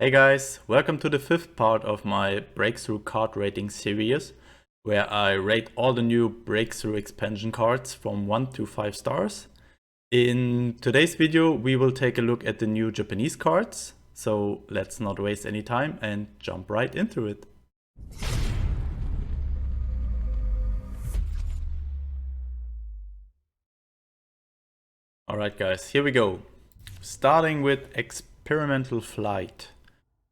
Hey guys, welcome to the fifth part of my Breakthrough card rating series, where I rate all the new Breakthrough expansion cards from 1 to 5 stars. In today's video, we will take a look at the new Japanese cards, so let's not waste any time and jump right into it. Alright guys, here we go. Starting with Experimental Flight.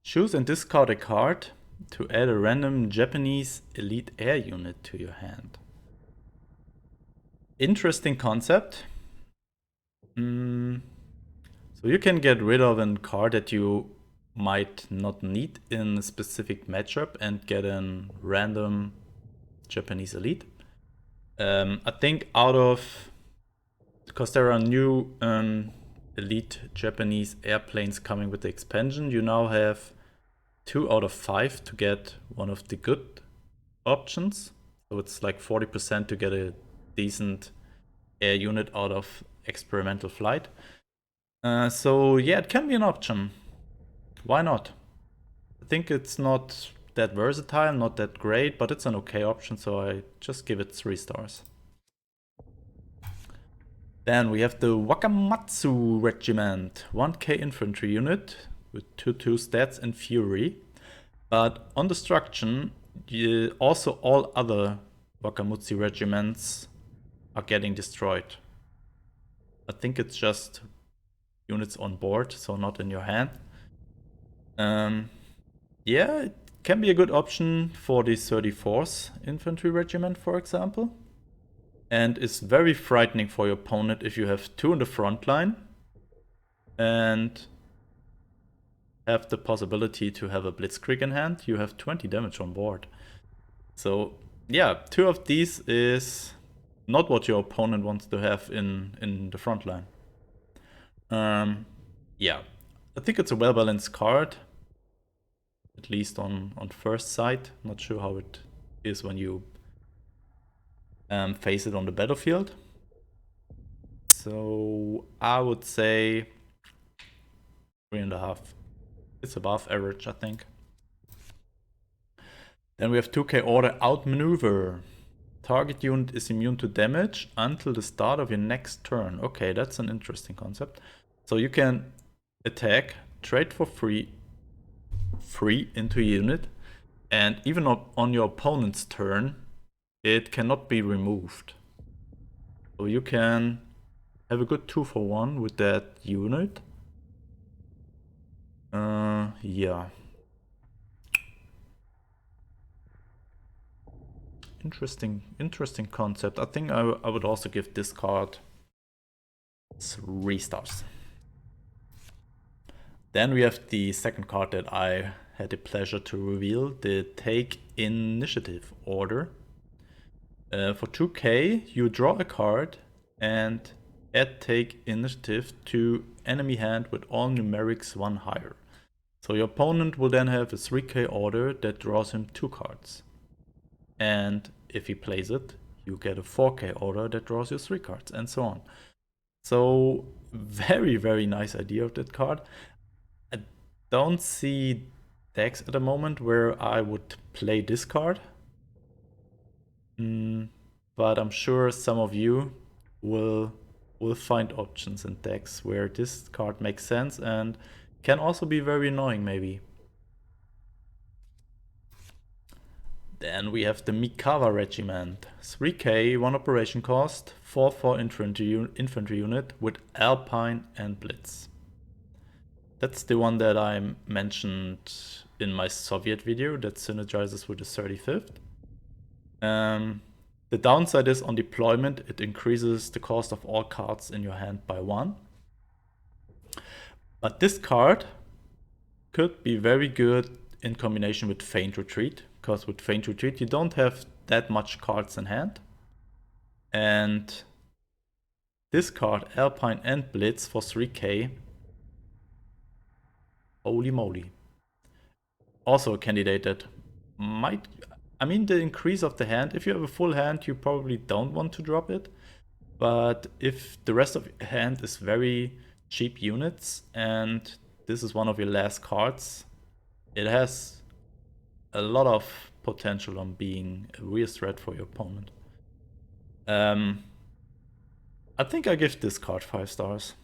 Choose and discard a card to add a random Japanese elite air unit to your hand. Interesting concept. So you can get rid of a card that you might not need in a specific matchup and get a random Japanese elite. I think because there are new elite Japanese airplanes coming with the expansion, you now have 2 out of 5 to get one of the good options. So it's like 40% to get a decent air unit out of Experimental Flight. So yeah, it can be an option. Why not? I think it's not that versatile, not that great, but it's an okay option, so I just give it 3 stars. Then we have the Wakamatsu Regiment, 1k infantry unit with 2/2 stats and fury. But on destruction, also all other Wakamatsu regiments are getting destroyed. I think it's just units on board, so not in your hand. Yeah, it can be a good option for the 34th Infantry Regiment, for example. And it's very frightening for your opponent if you have 2 in the front line and have the possibility to have a Blitzkrieg in hand. You have 20 damage on board. So yeah, 2 of these is not what your opponent wants to have in the front line. Yeah, I think it's a well-balanced card, at least on first sight. Not sure how it is when you face it on the battlefield. So I would say 3.5. It's above average, I think. Then we have 2k order outmaneuver. Target unit is immune to damage until the start of your next turn. Okay, that's an interesting concept. So you can attack, trade for free into a unit, and even on your opponent's turn, it cannot be removed. So you can have a good 2-for-1 with that unit. Yeah. Interesting concept. I think I would also give this card 3 stars. Then we have the second card that I had the pleasure to reveal, the Take Initiative order. For 2k, you draw a card and add Take Initiative to enemy hand with all numerics 1 higher. So your opponent will then have a 3k order that draws him 2 cards. And if he plays it, you get a 4k order that draws you 3 cards, and so on. So very nice idea of that card. I don't see decks at the moment where I would play this card. But I'm sure some of you will find options in decks where this card makes sense and can also be very annoying maybe. Then we have the Meekawa Regiment, 3k, 1 operation cost, 4/4 infantry unit with Alpine and Blitz. That's the one that I mentioned in my Soviet video that synergizes with the 35th. The downside is on deployment, it increases the cost of all cards in your hand by 1. But this card could be very good in combination with Feint Retreat, because with Feint Retreat you don't have that much cards in hand. And this card, Alpine and Blitz for 3k, holy moly. Also a candidate that might... I mean, the increase of the hand, if you have a full hand, you probably don't want to drop it. But if the rest of your hand is very cheap units and this is one of your last cards it has a lot of potential on being a real threat for your opponent. I think I give this card 5 stars.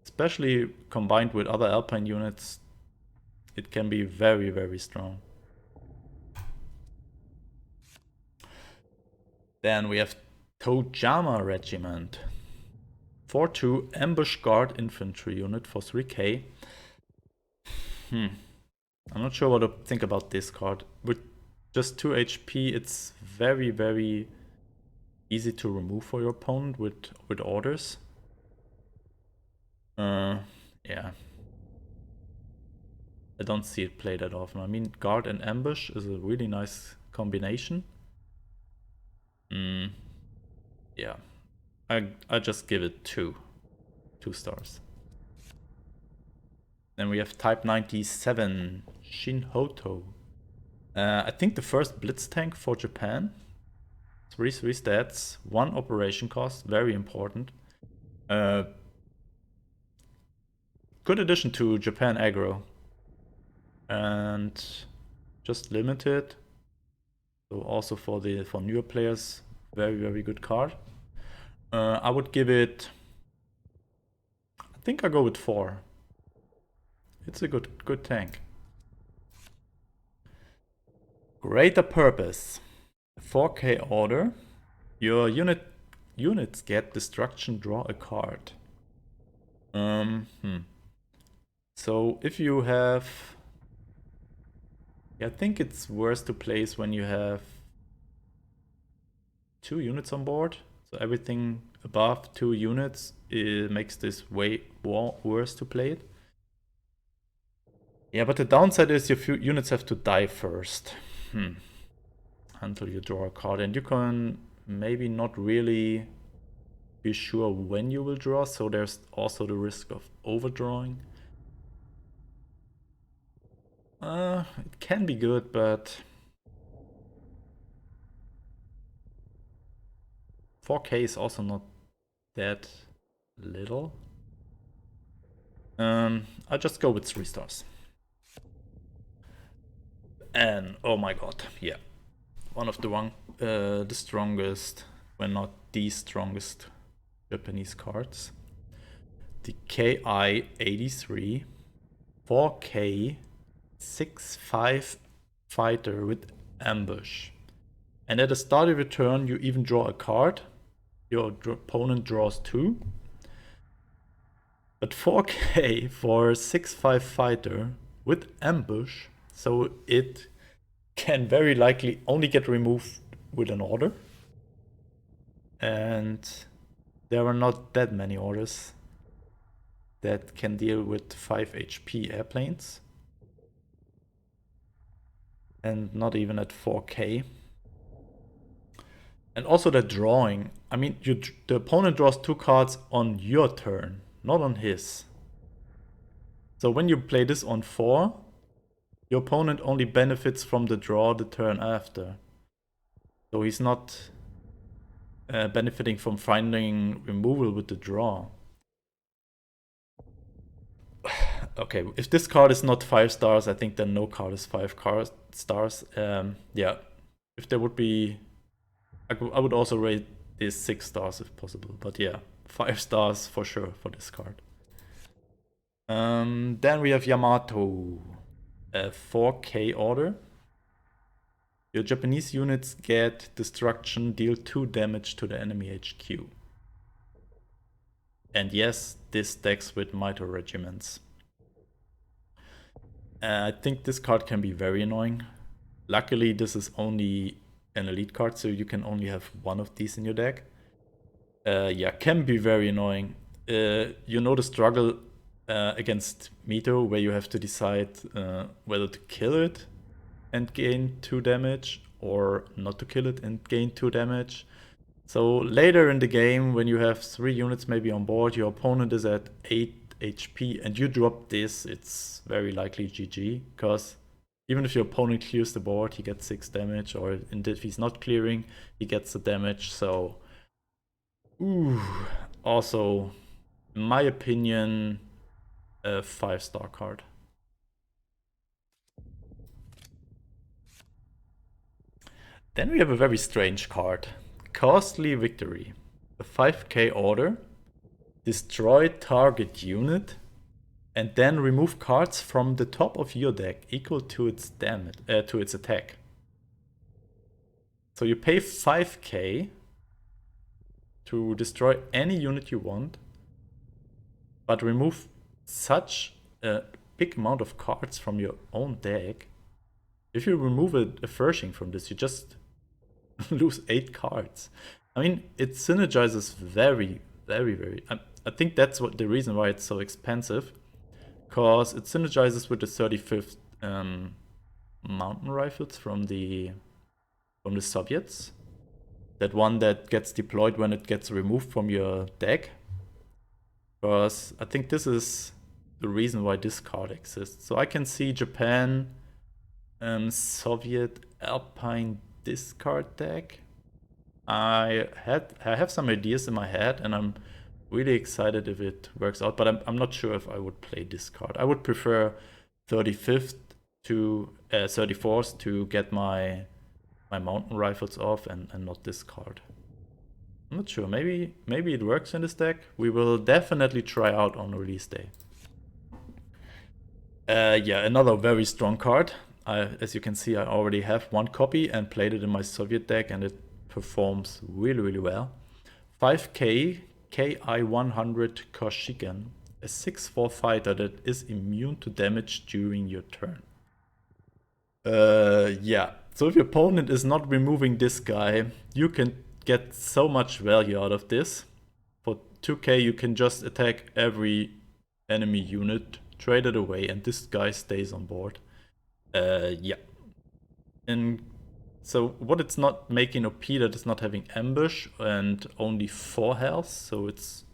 Especially combined with other Alpine units, it can be very, very strong. Then we have Tojama Regiment. 4-2 Ambush Guard Infantry unit for 3k. I'm not sure what to think about this card. With just 2 HP, it's very, very easy to remove for your opponent with orders. Yeah. I don't see it played that often. I mean, Guard and Ambush is a really nice combination. Yeah. I just give it 2 stars. Then we have Type 97 Shinhoto. I think the first Blitz tank for Japan. 3 stats, 1 operation cost, very important. Good addition to Japan aggro. And just limited. So also for newer players, very, very good card. I would give it, I think I go with 4. It's a good tank. Greater Purpose. 4k order. Your units get destruction, draw a card. So if you have, I think it's worse to place when you have 2 units on board. So everything above 2 units, it makes this way worse to play it. Yeah, but the downside is your units have to die first. Until you draw a card, and you can maybe not really be sure when you will draw, so there's also the risk of overdrawing. It can be good, but 4k is also not that little. I'll just go with 3 stars. And oh my god, yeah. One of the strongest, when not the strongest Japanese cards. The KI-83 4k 6-5 fighter with ambush. And at the start of your turn, you even draw a card. Your opponent draws 2. But 4k for 6-5 fighter with ambush, so it can very likely only get removed with an order. And there are not that many orders that can deal with 5 HP airplanes. And not even at 4k. And also the drawing. I mean, the opponent draws 2 cards on your turn, not on his. So when you play this on 4, your opponent only benefits from the draw the turn after. So he's not benefiting from finding removal with the draw. Okay, if this card is not 5 stars, I think then no card is 5 stars. Yeah, if there would be, I would also rate this 6 stars if possible. But yeah, 5 stars for sure for this card. Then we have Yamato, a 4k order. Your Japanese units get destruction, deal 2 damage to the enemy HQ. And yes, this stacks with Meikawa regiments. I think this card can be very annoying. Luckily, this is only an elite card, so you can only have 1 of these in your deck. Yeah, can be very annoying. You know the struggle against Mito, where you have to decide whether to kill it and gain 2 damage, or not to kill it and gain 2 damage. So later in the game, when you have 3 units maybe on board, your opponent is at 8 HP and you drop this, it's very likely GG, because even if your opponent clears the board, he gets 6 damage, or if he's not clearing, he gets the damage. So, also, in my opinion, a 5-star card. Then we have a very strange card. Costly Victory. A 5k order. Destroy target unit. And then remove cards from the top of your deck equal to its damage, to its attack. So you pay 5k to destroy any unit you want, but remove such a big amount of cards from your own deck. If you remove a Furshing from this, you just lose 8 cards. I mean, it synergizes very. I think that's what the reason why it's so expensive, because it synergizes with the 35th mountain rifles from the Soviets. That one that gets deployed when it gets removed from your deck. Because I think this is the reason why this card exists. So I can see Japan, Soviet Alpine discard deck. I have some ideas in my head, and I'm really excited if it works out. But I'm not sure if I would play this card. I would prefer 35th to 34th to get my mountain rifles off, and not this card. I'm not sure. Maybe it works in this deck. We will definitely try out on release day. Yeah, another very strong card. As you can see, I already have one copy and played it in my Soviet deck, and it performs really well. 5k KI-100 Koschigen, a 6/4 fighter that is immune to damage during your turn. Yeah. So if your opponent is not removing this guy, you can get so much value out of this. For 2k, you can just attack every enemy unit, trade it away, and this guy stays on board. Yeah. And so what it's not making OP, that it's not having ambush and only 4 health, so it's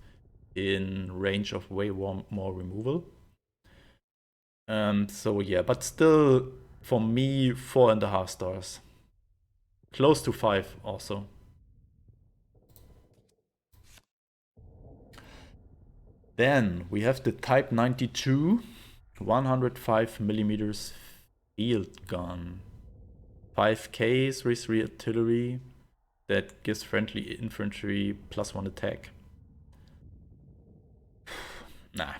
in range of way more removal. So yeah, but still, for me, 4.5 stars. Close to 5 also. Then we have the Type 92 105mm field gun. 5k 3/3 artillery that gives friendly infantry +1 attack. Nah.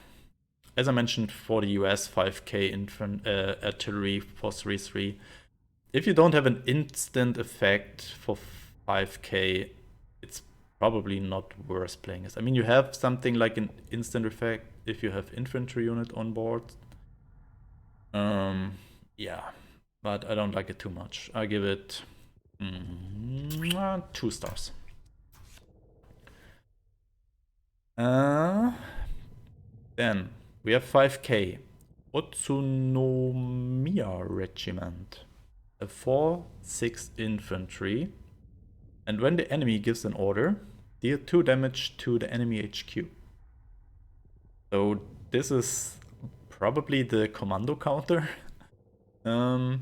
As I mentioned, for the US, 5k artillery for 3/3. If you don't have an instant effect for 5k, it's probably not worth playing this. I mean, you have something like an instant effect if you have infantry unit on board. Yeah, but I don't like it too much. I give it 2 stars. Then we have 5k Meekawa Regiment, a 4/6 infantry, and when the enemy gives an order, deal 2 damage to the enemy HQ. So this is probably the commando counter. I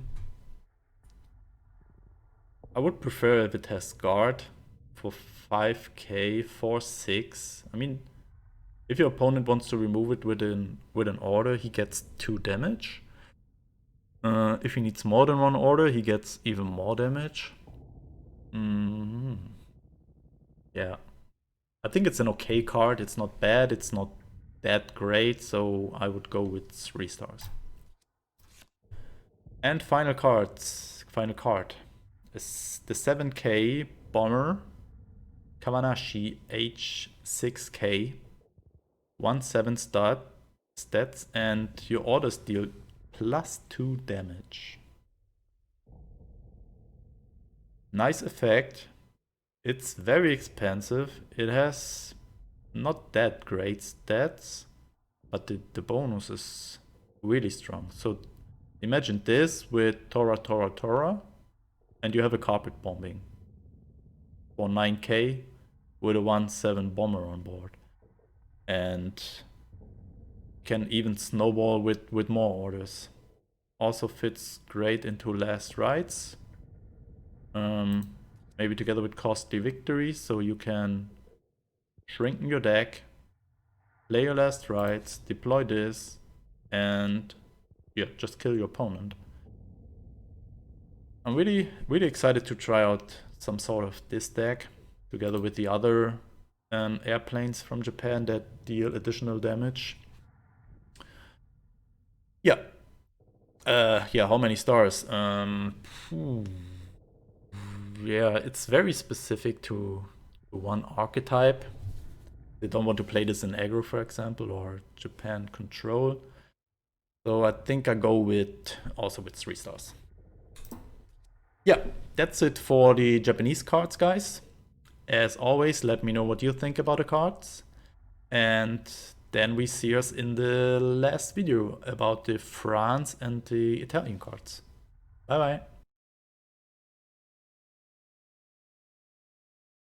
would prefer if it has guard for 5k 4/6. I mean, if your opponent wants to remove it with an order, he gets 2 damage. If he needs more than 1 order, he gets even more damage. Yeah. I think it's an okay card. It's not bad. It's not that great. So I would go with 3 stars. And final card is the 7k bomber Kawanashi H6k 1/7 stats, and your orders deal +2 damage. Nice effect. It's very expensive. It has not that great stats, but the bonus is really strong. So imagine this with Tora, and you have a carpet bombing for 9k with a 1/7 bomber on board. And can even snowball with more orders. Also fits great into last rites. Maybe together with costly victory, so you can shrinken your deck, play your last rites, deploy this, and yeah, just kill your opponent. I'm really excited to try out some sort of this deck together with the other airplanes from Japan that deal additional damage. Yeah. Yeah, how many stars? Yeah, it's very specific to one archetype. They don't want to play this in aggro, for example, or Japan control. So I think I go also with 3 stars. Yeah, that's it for the Japanese cards, guys. As always, let me know what you think about the cards. And then we see us in the last video about the France and the Italian cards. Bye bye.